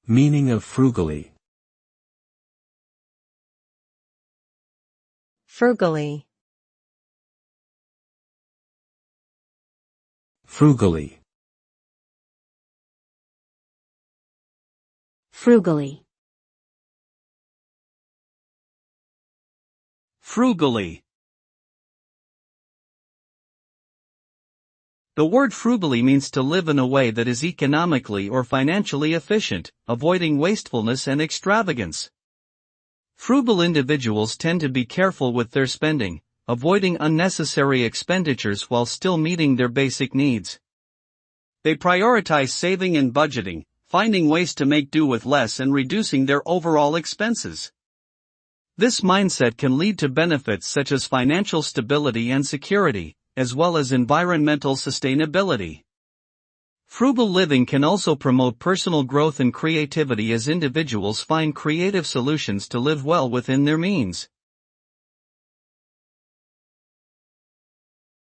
Meaning of frugally. Frugally. Frugally. Frugally. Frugally. The word frugally means to live in a way that is economically or financially efficient, avoiding wastefulness and extravagance. Frugal individuals tend to be careful with their spending, avoiding unnecessary expenditures while still meeting their basic needs. They prioritize saving and budgeting, finding ways to make do with less and reducing their overall expenses. This mindset can lead to benefits such as financial stability and security, as well as environmental sustainability. Frugal living can also promote personal growth and creativity as individuals find creative solutions to live well within their means.